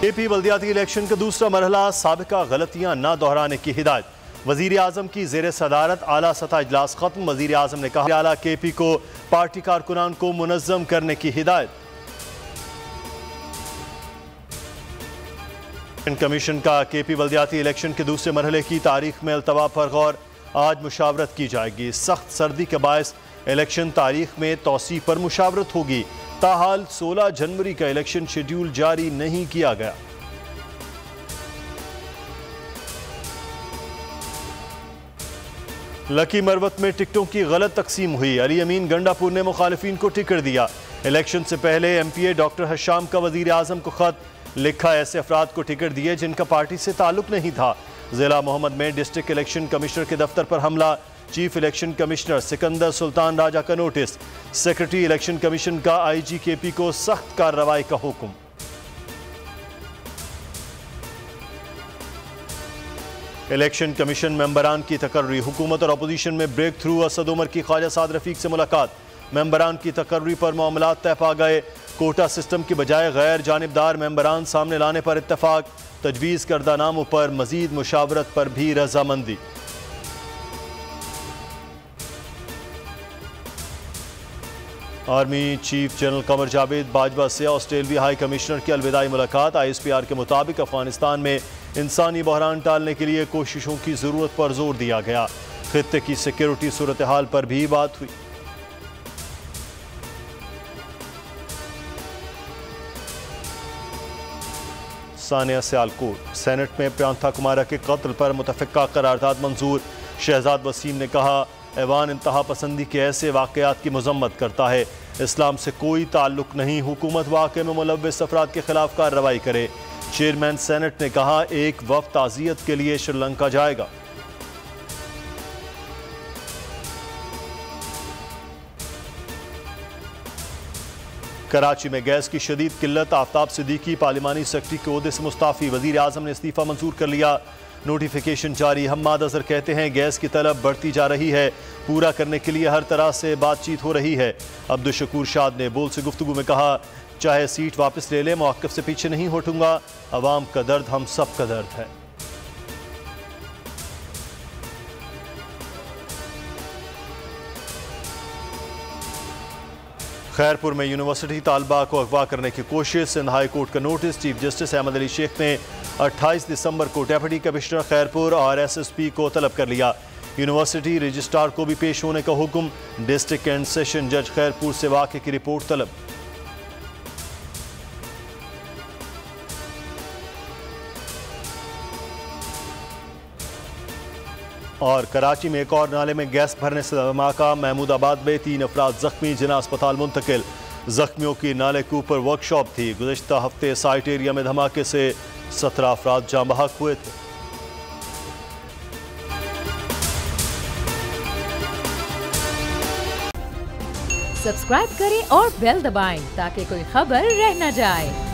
KP बल्दियाती election का दूसरा मरहला, साबिका गलतियां न दोहराने की हिदायत। वजीर आजम की जेर सदारत आला सतह इजलास खत्म। वजीर आजम ने कहा आला केपी को पार्टी कारकुनान को मुनज़्ज़म करने की हिदायत। कमीशन का केपी बल्दियाती इलेक्शन के दूसरे मरहले की तारीख में अल्तवा पर गौर। आज मुशावरत की जाएगी। सख्त सर्दी के बायस इलेक्शन तारीख में तौसी पर मुशावरत होगी। ताहाल 16 जनवरी का इलेक्शन शेड्यूल जारी नहीं किया गया। लकी मरवत में टिकटों की गलत तकसीम हुई। अली अमीन गंडापुर ने मुखालिफिन को टिकट दिया। इलेक्शन से पहले MPA डॉक्टर हशाम का वजीर आजम को खत लिखा, ऐसे अफराद को टिकट दिए जिनका पार्टी से ताल्लुक नहीं था। जिला मोहम्मद में डिस्ट्रिक्ट इलेक्शन कमिश्नर के दफ्तर पर हमला। Chief election commissioner Sikandar Sultan Raja का नोटिस। सेक्रेटरी इलेक्शन कमीशन का IG KP को सख्त कार्रवाई का हुक्म। इलेक्शन कमीशन मेंबरान की तकर्री। हुकूमत और अपोजिशन में ब्रेक थ्रू। असद उमर की ख्वाजा साद रफीक से मुलाकात। मेंबरान की तकर्री पर मामलात तय पा गए। कोटा सिस्टम की बजाय गैर जानिबदार मेंबरान सामने लाने पर इत्तफाक। तजवीज़ करदा नामों पर मजीद मुशावरत पर भी रजामंदी। Army chief general Qamar Javed Bajwa से ऑस्ट्रेलियाई हाई कमिश्नर की अलविदाई मुलाकात। ISPR के मुताबिक अफगानिस्तान में इंसानी बहरान टालने के लिए कोशिशों की ज़रूरत पर जोर दिया गया। खित्ते की सिक्योरिटी सूरत हाल पर भी बात हुई। सानिया सियालकोट। सेनेट में प्रियंका कुमारा के कत्ल पर मुतफ़िका करारदाद मंजूर। शहजाद वसीम ने कहा, ऐवान इंतहा पसंदी के ऐसे वाक़यात की मजम्मत करता है। इस्लाम से कोई ताल्लुक नहीं। हुकूमत वाक़े में मुलव्वस अफराद के खिलाफ कार्रवाई करे। चेयरमैन सेनेट ने कहा, एक वफ़द ताज़ियत के लिए श्रीलंका जाएगा। कराची में गैस की शदीद किल्लत। आफ्ताब सिद्दीकी पार्लिमानी सेक्रेटरी के ओहदे से मुस्ताफ़ी। वज़ीर आज़म ने इस्तीफ़ा मंजूर कर लिया। नोटिफिकेशन जारी। हम्माद अज़हर कहते हैं, गैस की तलब बढ़ती जा रही है। पूरा करने के लिए हर तरह से बातचीत हो रही है। अब्दुल शकूर शाद ने बोल से गुफ्तगू में कहा, चाहे सीट वापस ले ले, मौक़िफ़ से पीछे नहीं हटूंगा। अवाम का दर्द हम सब का दर्द है। खैरपुर में यूनिवर्सिटी तालबा को अगवा करने की कोशिश। सिंध हाई कोर्ट का नोटिस। चीफ जस्टिस अहमद अली शेख ने 28 दिसंबर को डेप्यूटी कमिश्नर खैरपुर और SSP को तलब कर लिया। यूनिवर्सिटी रजिस्ट्रार को भी पेश होने का हुक्म। डिस्ट्रिक्ट एंड सेशन जज खैरपुर से वाक़े की रिपोर्ट तलब। और कराची में एक और नाले में गैस भरने से धमाका। महमूदाबाद में 3 अफराद जख्मी, जिन्हें अस्पताल मुंतकिल। जख्मियों की नाले के ऊपर वर्कशॉप थी। गुज़श्ता हफ्ते साइट एरिया में धमाके से 17 अफराद जाँ बहक हुए थे। सब्सक्राइब करें और बेल दबाएं ताकि कोई खबर रह न जाए।